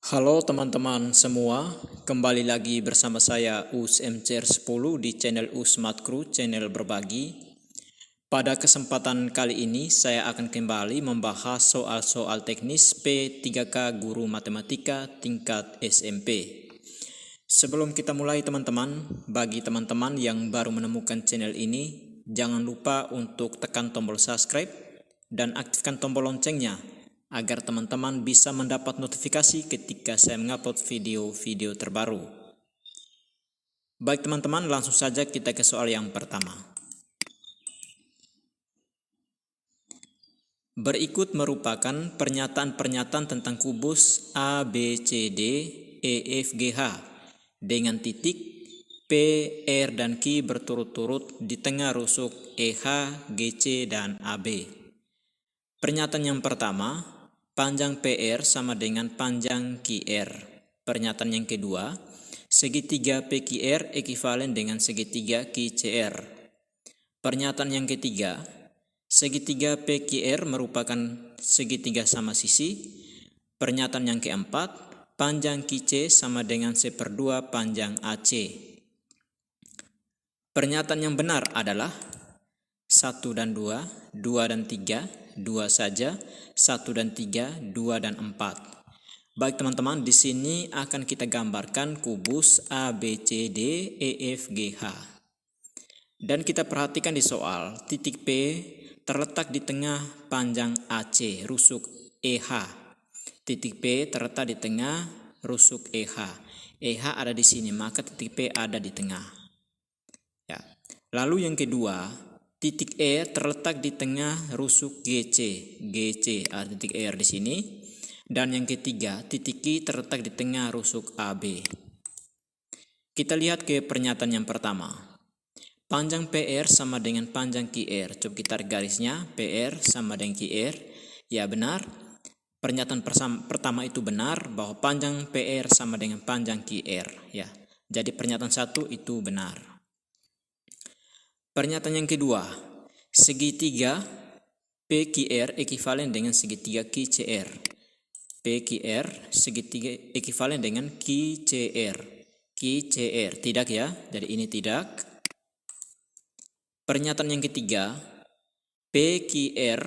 Halo teman-teman semua, kembali lagi bersama saya Us MCR10 di channel Us Matkru, channel berbagi. Pada kesempatan kali ini saya akan kembali membahas soal-soal teknis P3K Guru Matematika tingkat SMP. Sebelum kita mulai teman-teman, bagi teman-teman yang baru menemukan channel ini, jangan lupa untuk tekan tombol subscribe dan aktifkan tombol loncengnya agar teman-teman bisa mendapat notifikasi ketika saya mengupload video-video terbaru. Baik teman-teman, langsung saja kita ke soal yang pertama. Berikut merupakan pernyataan-pernyataan tentang kubus A, B, C, D, E, F, G, H dengan titik P, R, dan Q berturut-turut di tengah rusuk EH, GC, dan AB. Pernyataan yang pertama, panjang PR sama dengan panjang QR. Pernyataan yang kedua, segitiga PQR ekivalen dengan segitiga QCR. Pernyataan yang ketiga, segitiga PQR merupakan segitiga sama sisi. Pernyataan yang keempat, panjang QC sama dengan 1/2 panjang AC. Pernyataan yang benar adalah 1 dan 2, 2 dan 3, 2 saja, 1 dan 3, 2 dan 4. Baik teman-teman, di sini akan kita gambarkan kubus A, B, C, D, E, F, G, H. Dan kita perhatikan di soal, titik P terletak di tengah panjang AC, rusuk EH. Titik P terletak di tengah rusuk EH. EH ada di sini, maka titik P ada di tengah. Ya. Lalu yang kedua, titik E terletak di tengah rusuk GC. GC ada titik E di sini. Dan yang ketiga, titik Q terletak di tengah rusuk AB. Kita lihat ke pernyataan yang pertama. Panjang PR sama dengan panjang QR. Coba kita garisnya, PR sama dengan QR. Ya benar. Pernyataan pertama itu benar bahwa panjang PR sama dengan panjang QR. Ya. Jadi pernyataan satu itu benar. Pernyataan yang kedua, segitiga PQR ekivalen dengan segitiga QCR. PQR segitiga ekivalen dengan QCR. QCR tidak ya, jadi ini tidak. Pernyataan yang ketiga, PQR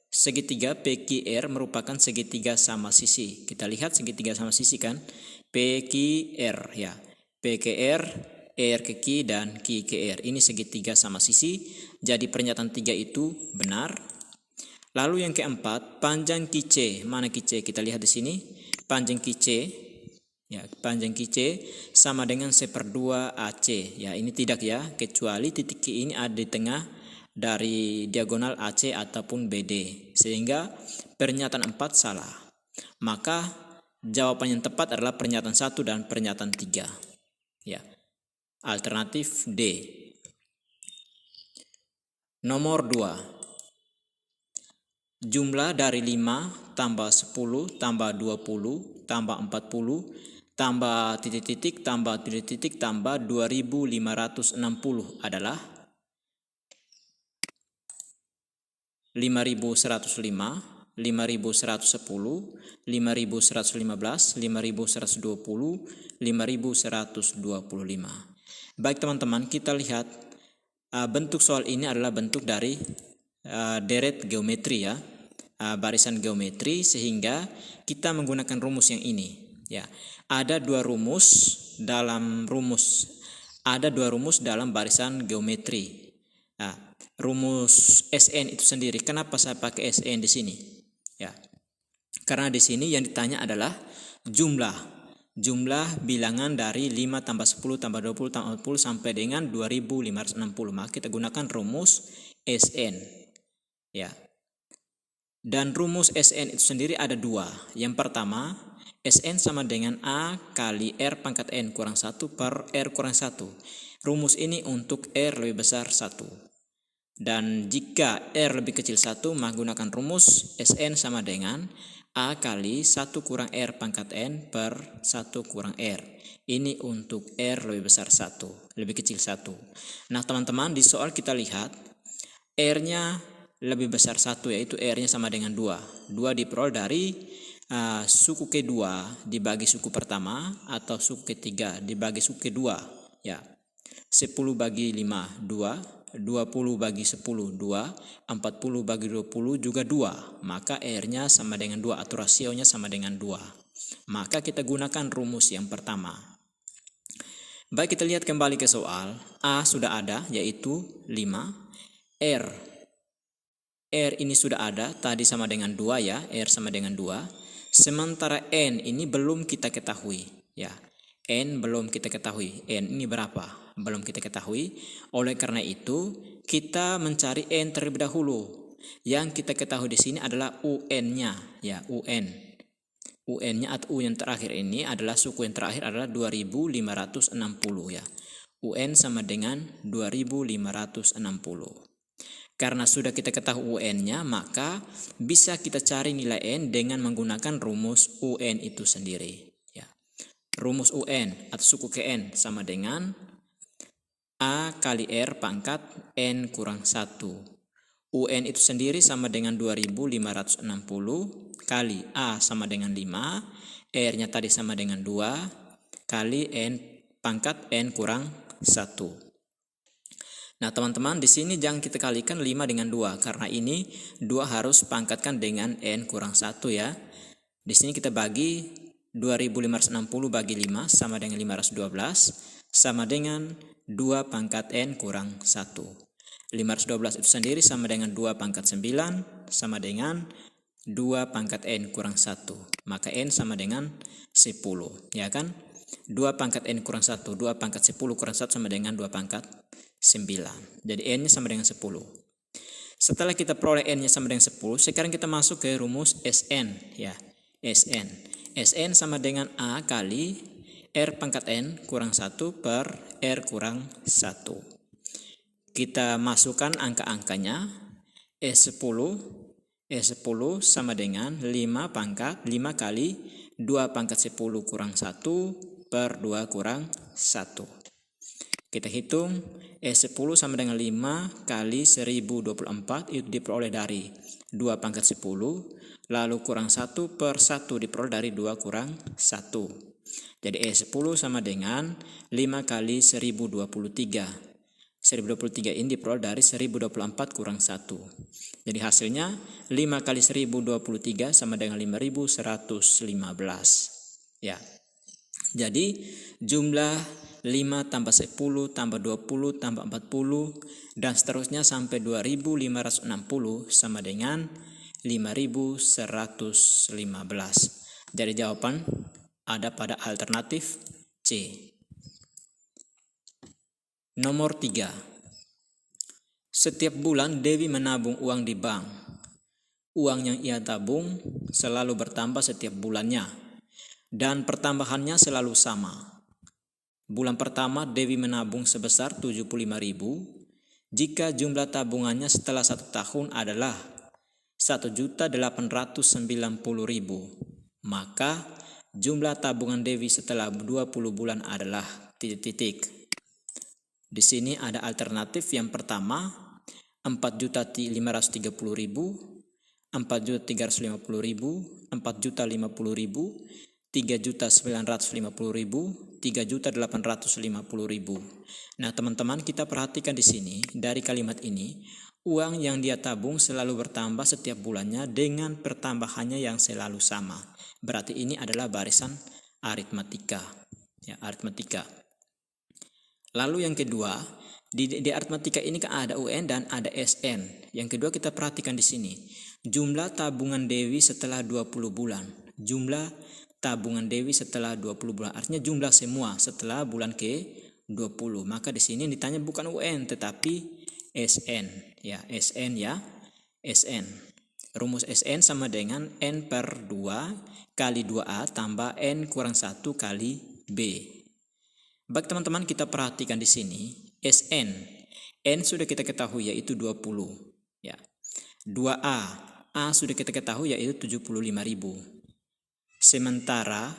segitiga PQR merupakan segitiga sama sisi. Kita lihat segitiga sama sisi kan, PQR ya, PQR R ke Q dan Q ke R. Ini segitiga sama sisi. Jadi pernyataan 3 itu benar. Lalu yang keempat, panjang QC. Mana QC? Kita lihat di sini. Panjang QC. Ya, panjang QC sama dengan 1/2 AC. Ya, ini tidak ya. Kecuali titik Q ini ada di tengah dari diagonal AC ataupun BD. Sehingga pernyataan 4 salah. Maka jawaban yang tepat adalah pernyataan 1 dan pernyataan 3. Ya. Alternatif D. Nomor 2. Jumlah dari 5 tambah 10 tambah 20 tambah 40 tambah titik-titik tambah titik-titik tambah 2560 adalah 5105, 5110, 5115, 5120, 5125. Baik teman-teman, kita lihat bentuk soal ini adalah bentuk dari deret geometri ya, barisan geometri, sehingga kita menggunakan rumus yang ini ya. Ada dua rumus dalam barisan geometri. Nah, rumus SN itu sendiri. Kenapa saya pakai SN di sini? Ya. Karena di sini yang ditanya adalah jumlah bilangan dari 5 tambah 10 tambah 20 tambah 40 sampai dengan 2560. Maka kita gunakan rumus SN. Ya. Dan rumus SN itu sendiri ada dua. Yang pertama, SN sama dengan A kali R pangkat N kurang 1 per R kurang 1. Rumus ini untuk R lebih besar 1. Dan jika R lebih kecil 1, maka gunakan rumus SN sama dengan A kali 1 kurang R pangkat N per 1 kurang R. Ini untuk R lebih besar 1, lebih kecil 1. Nah teman-teman, di soal kita lihat R-nya lebih besar 1, yaitu R-nya sama dengan 2. 2 diperoleh dari suku kedua dibagi suku pertama atau suku ketiga dibagi suku kedua, ya. 10 bagi 5, 2. 20 bagi 10, 2. 40 bagi 20 juga 2. Maka R-nya sama dengan 2 atau rasionya sama dengan 2. Maka kita gunakan rumus yang pertama. Baik, kita lihat kembali ke soal. A sudah ada, yaitu 5. R ini sudah ada, tadi sama dengan 2 ya, R sama dengan 2. Sementara N ini belum kita ketahui, ya. N belum kita ketahui. N ini berapa? Belum kita ketahui. Oleh karena itu, kita mencari N terlebih dahulu. Yang kita ketahui di sini adalah UN-nya, ya, UN. UN-nya atau U yang terakhir ini adalah suku yang terakhir adalah 2560, ya. UN sama dengan 2560. Karena sudah kita ketahui UN-nya, maka bisa kita cari nilai N dengan menggunakan rumus UN itu sendiri. Ya. Rumus UN atau suku ke N sama dengan A kali R pangkat N kurang 1. UN itu sendiri sama dengan 2560 kali A sama dengan 5. R-nya tadi sama dengan 2 kali N pangkat N kurang 1. Nah teman-teman, di sini jangan kita kalikan 5 dengan 2 karena ini 2 harus pangkatkan dengan N kurang 1 ya. Di sini kita bagi 2560 bagi 5 sama dengan 512 sama dengan 2 pangkat N kurang 1. 512 itu sendiri sama dengan 2 pangkat 9 sama dengan 2 pangkat N kurang 1. Maka N sama dengan 10, ya kan? 2 pangkat N kurang 1, 2 pangkat 10 kurang 1 sama dengan 2 pangkat 9. Jadi N-nya sama dengan 10. Setelah kita peroleh N-nya sama dengan 10, sekarang kita masuk ke rumus Sn, ya. Sn sama dengan A kali R pangkat N kurang 1 per R kurang 1. Kita masukkan angka-angkanya. S10 sama dengan 5 kali 2 pangkat 10 kurang 1 per 2 kurang 1. Kita hitung S10 sama dengan 5 kali 1024 itu diperoleh dari 2 pangkat 10, lalu kurang 1 per 1 diperoleh dari 2 kurang 1. Jadi S10 sama dengan 5 kali 1023. 1023 ini diperoleh dari 1024 kurang 1. Jadi hasilnya 5 kali 1023 sama dengan 5115. Ya. Jadi jumlah 5 tambah 10 tambah 20 tambah 40 dan seterusnya sampai 2560 sama dengan 5115. Jadi jawaban ada pada alternatif C. Nomor 3. Setiap bulan Dewi menabung uang di bank. Uang yang ia tabung selalu bertambah setiap bulannya dan pertambahannya selalu sama. Bulan pertama Dewi menabung sebesar 75.000. Jika jumlah tabungannya setelah 1 tahun adalah 1.890.000, maka jumlah tabungan Dewi setelah 20 bulan adalah titik-titik. Di sini ada alternatif yang pertama 4.530.000, 4.350.000, 4.050.000, 3.950.000, 3.850.000. Nah, teman-teman, kita perhatikan di sini dari kalimat ini, uang yang dia tabung selalu bertambah setiap bulannya dengan pertambahannya yang selalu sama. Berarti ini adalah barisan aritmatika. Ya, aritmatika. Lalu yang kedua, di aritmatika ini kan ada UN dan ada SN. Yang kedua kita perhatikan di sini, jumlah tabungan Dewi setelah 20 bulan. Jumlah tabungan Dewi setelah 20 bulan, artinya jumlah semua setelah bulan ke-20. Maka di sini ditanya bukan UN tetapi SN, ya, SN ya, SN. Rumus SN sama dengan N per 2 kali 2A tambah N kurang 1 kali B. Baik teman-teman, kita perhatikan di sini SN. N sudah kita ketahui yaitu 20, ya. 2A, A sudah kita ketahui yaitu 75.000. Sementara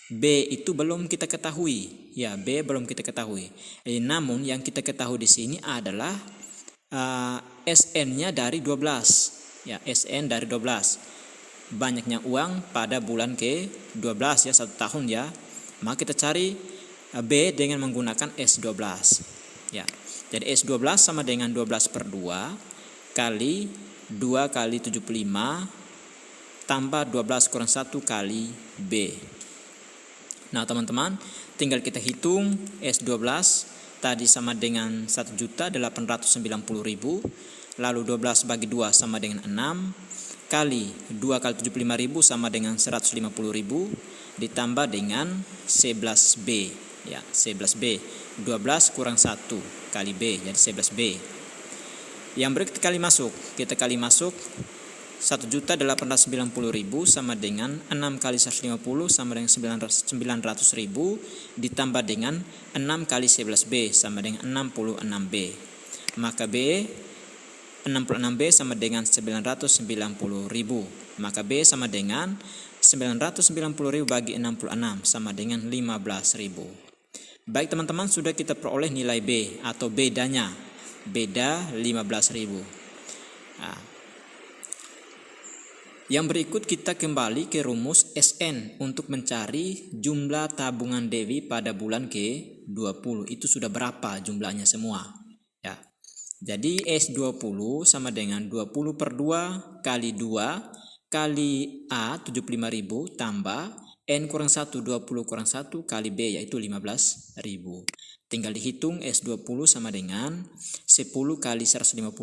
B itu belum kita ketahui, ya, B belum kita ketahui. Namun yang kita ketahui di sini adalah SN-nya dari 12, ya, SN dari 12. banyaknya uang pada bulan ke-12 ya, 1 tahun ya. Maka kita cari B dengan menggunakan S12 ya. Jadi S12 sama dengan 12 per 2 kali 2 kali 75 tambah 12 kurang 1 kali B. Nah teman-teman, tinggal kita hitung S12 tadi sama dengan 1.890.000, lalu 12 bagi 2 sama dengan 6, kali 2 kali 75.000 sama dengan 150.000, ditambah dengan 11B ya, 11B. 12 kurang 1 kali B, jadi 11B. Yang berikut kita kali masuk 1.890.000 sama dengan 6 kali 150 sama dengan 900.000, ditambah dengan 6 kali 11B sama dengan 66B. Maka B 66B sama dengan 990.000. Maka B sama dengan 990.000 bagi 66 sama dengan 15.000. Baik teman-teman, sudah kita peroleh nilai B atau bedanya. Beda 15.000. Nah, yang berikut kita kembali ke rumus SN untuk mencari jumlah tabungan Dewi pada bulan ke-20. Itu sudah berapa jumlahnya semua ya. Jadi S20 sama dengan 20 per 2 kali 2 kali A 75.000 tambah N kurang 1 20 kurang 1 kali B yaitu 15.000. Tinggal dihitung S20 sama dengan 10 kali 150.000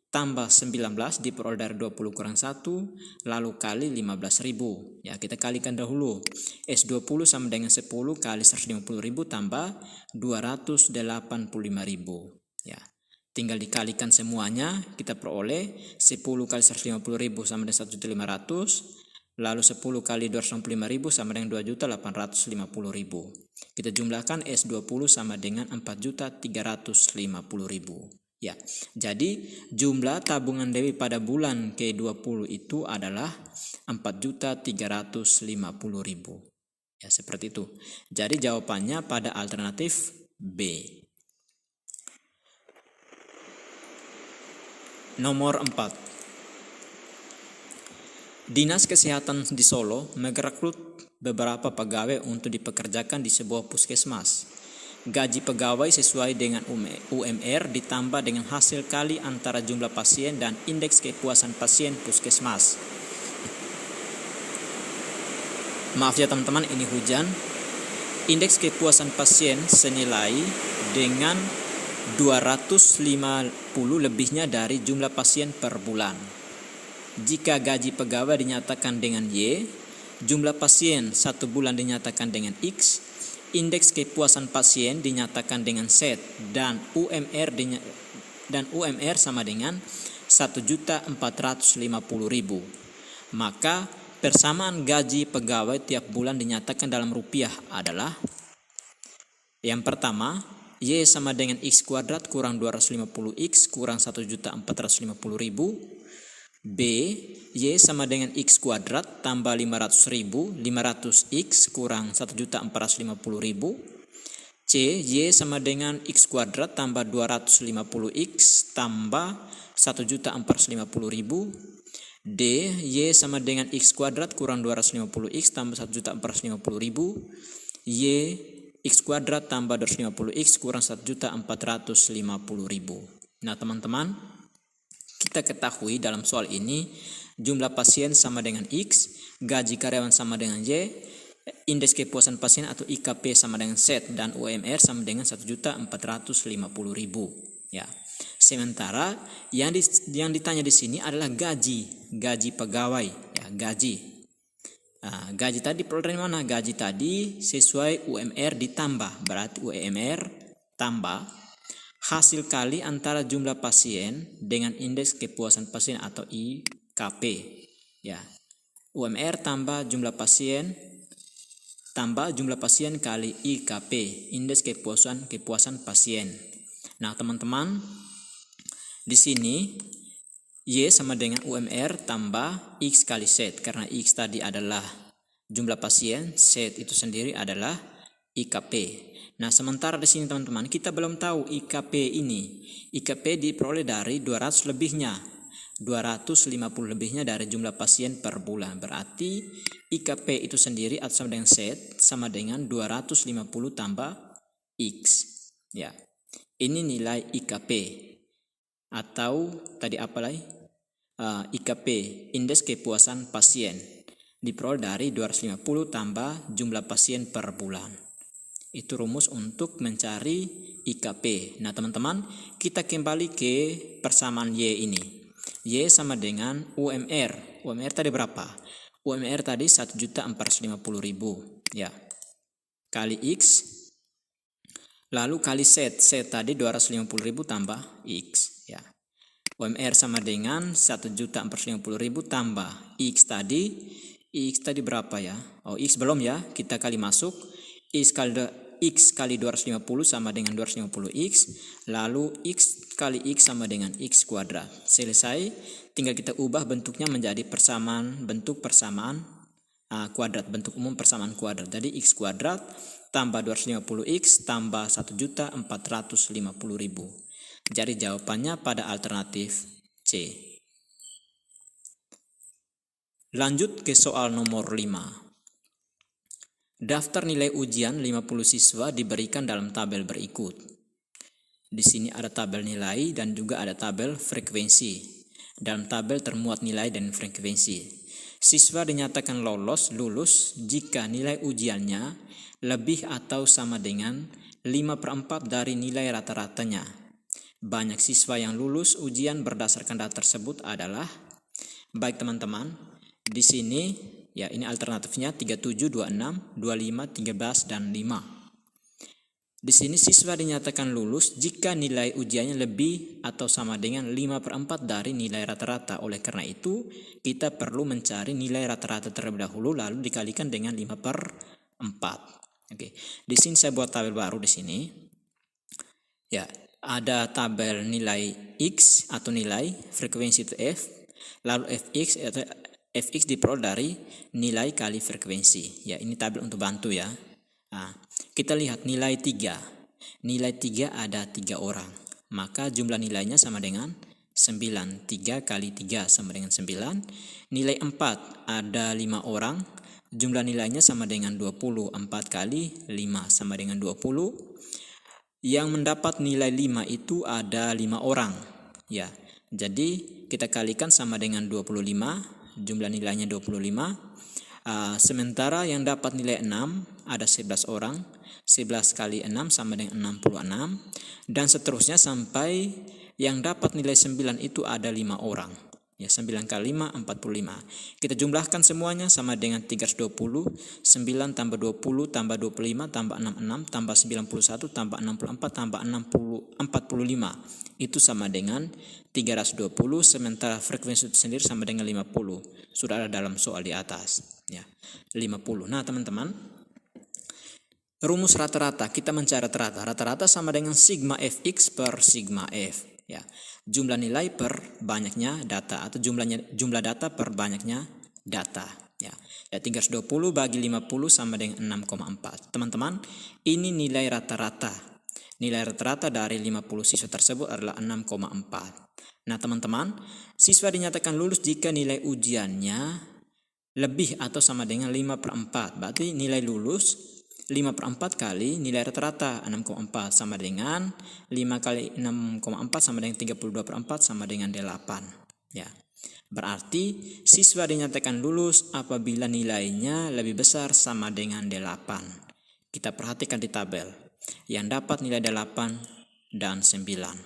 tambah 19 diperoleh dari 20 kurang 1 lalu kali 15.000. Ya, kita kalikan dahulu. S20 sama dengan 10 kali 150.000 tambah 285.000. Ya. Tinggal dikalikan semuanya, kita peroleh 10 kali 150.000 sama dengan 1.500.000, lalu 10 kali 265.000 sama dengan 2.850.000. Kita jumlahkan S20 sama dengan 4.350.000. Ya, jadi jumlah tabungan Dewi pada bulan ke-20 itu adalah 4.350.000. Ya, seperti itu. Jadi jawabannya pada alternatif B. Nomor 4. Dinas Kesehatan di Solo merekrut beberapa pegawai untuk dipekerjakan di sebuah puskesmas. Gaji pegawai sesuai dengan UMR ditambah dengan hasil kali antara jumlah pasien dan indeks kepuasan pasien puskesmas. Maaf ya teman-teman, ini hujan. Indeks kepuasan pasien senilai dengan 250 lebihnya dari jumlah pasien per bulan. Jika gaji pegawai dinyatakan dengan Y, jumlah pasien 1 bulan dinyatakan dengan X, indeks kepuasan pasien dinyatakan dengan Z, dan UMR sama dengan 1.450.000. Maka persamaan gaji pegawai tiap bulan dinyatakan dalam rupiah adalah: yang pertama, Y sama dengan X kuadrat kurang 250X kurang 1.450.000. B, Y sama dengan X kuadrat tambah 500.000, 500X kurang 1.450.000. C, Y sama dengan X kuadrat tambah 250X tambah 1.450.000. D, Y sama dengan X kuadrat kurang 250X tambah 1.450.000. Y, X kuadrat tambah 250X kurang 1.450.000. Nah teman-teman, kita ketahui dalam soal ini jumlah pasien sama dengan X, gaji karyawan sama dengan Y, indeks kepuasan pasien atau IKP sama dengan Z, dan UMR sama dengan 1.450.000. Ya. Sementara yang ditanya di sini adalah gaji pegawai, ya, gaji. Nah, gaji tadi peroleh dari mana? Gaji tadi sesuai UMR ditambah, berarti UMR tambah hasil kali antara jumlah pasien dengan indeks kepuasan pasien atau IKP. Ya, UMR tambah jumlah pasien kali IKP, indeks kepuasan pasien. Nah teman-teman, di sini Y sama dengan UMR tambah X kali Z, karena X tadi adalah jumlah pasien, Z itu sendiri adalah IKP. Nah sementara di sini teman-teman, kita belum tahu IKP ini. IKP diperoleh dari 200 lebihnya. 250 lebihnya dari jumlah pasien per bulan. Berarti IKP itu sendiri atau sama dengan Z sama dengan 250 tambah X. Ya. Ini nilai IKP atau tadi apa lagi? IKP, indeks kepuasan pasien. Diperoleh dari 250 tambah jumlah pasien per bulan. Itu rumus untuk mencari IKP. Nah teman-teman, kita kembali ke persamaan Y ini. Y sama dengan UMR. UMR tadi berapa? UMR tadi 1.450.000 ya. Kali X. Lalu kali Z. Z tadi 250.000 tambah X ya. UMR sama dengan 1.450.000 tambah X tadi. X tadi berapa ya? Oh, X belum ya. Kita kali masuk. X kali 250 sama dengan 250X. Lalu X kali X sama dengan X kuadrat. Selesai. Tinggal kita ubah bentuknya menjadi bentuk persamaan kuadrat. Bentuk umum persamaan kuadrat. Jadi X kuadrat tambah 250X tambah 1.450.000. Jadi jawabannya pada alternatif C. Lanjut ke soal nomor 5. Daftar nilai ujian 50 siswa diberikan dalam tabel berikut. Di sini ada tabel nilai dan juga ada tabel frekuensi. Dalam tabel termuat nilai dan frekuensi. Siswa dinyatakan lulus jika nilai ujiannya lebih atau sama dengan 5/4 dari nilai rata-ratanya. Banyak siswa yang lulus ujian berdasarkan data tersebut adalah, baik teman-teman, di sini ya ini alternatifnya 37, 26, 25, 13 dan 5. Di sini siswa dinyatakan lulus jika nilai ujiannya lebih atau sama dengan 5/4 dari nilai rata-rata. Oleh karena itu, kita perlu mencari nilai rata-rata terlebih dahulu lalu dikalikan dengan 5/4. Oke. Di sini saya buat tabel baru di sini. Ya, ada tabel nilai X atau nilai frekuensi itu F, lalu Fx diperoleh dari nilai kali frekuensi. Ya, ini tabel untuk bantu ya. Nah, kita lihat nilai 3. Nilai 3 ada 3 orang. Maka jumlah nilainya sama dengan 9. 3 kali 3 sama dengan 9. Nilai 4 ada 5 orang. Jumlah nilainya sama dengan 20. 4 kali 5 sama dengan 20. Yang mendapat nilai 5 itu ada 5 orang. Ya, jadi kita kalikan sama dengan 25. Jumlah nilainya 25. Sementara yang dapat nilai 6 ada 11 orang. 11 kali 6 sama dengan 66. Dan seterusnya sampai yang dapat nilai 9 itu ada 5 orang. Ya, 9 kali 5, 45. Kita jumlahkan semuanya sama dengan 320. 9 tambah 20 tambah 25 tambah 66 tambah 91 tambah 64 tambah 45. Itu sama dengan 320, sementara frekuensi itu sendiri sama dengan 50. Sudah ada dalam soal di atas. Ya, 50. Nah teman-teman, rumus rata-rata, kita mencari rata-rata. Rata-rata sama dengan sigma Fx per sigma F. Ya, jumlah nilai per banyaknya data atau jumlah data per banyaknya data. Ya, 320 bagi 50 sama dengan 6,4. Teman-teman, ini nilai rata-rata. Nilai rata-rata dari 50 siswa tersebut adalah 6,4. Nah teman-teman, siswa dinyatakan lulus jika nilai ujiannya lebih atau sama dengan 5/4. Berarti nilai lulus 5/4 kali nilai rata-rata 6,4 sama dengan 5 kali 6,4 sama dengan 32/4 sama dengan 8. Ya. Berarti siswa dinyatakan lulus apabila nilainya lebih besar sama dengan 8. Kita perhatikan di tabel. Yang dapat nilai 8 dan 9.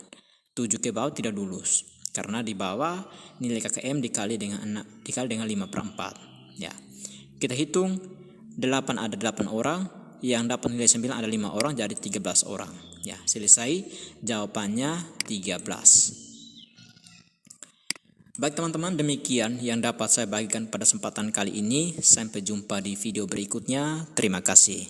7 ke bawah tidak lulus karena di bawah nilai KKM dikali dengan 5/4. Ya. Kita hitung 8 ada 8 orang. Yang dapat nilai 9 ada 5 orang, jadi 13 orang. Ya, selesai. Jawabannya 13. Baik teman-teman, demikian yang dapat saya bagikan pada kesempatan kali ini. Sampai jumpa di video berikutnya. Terima kasih.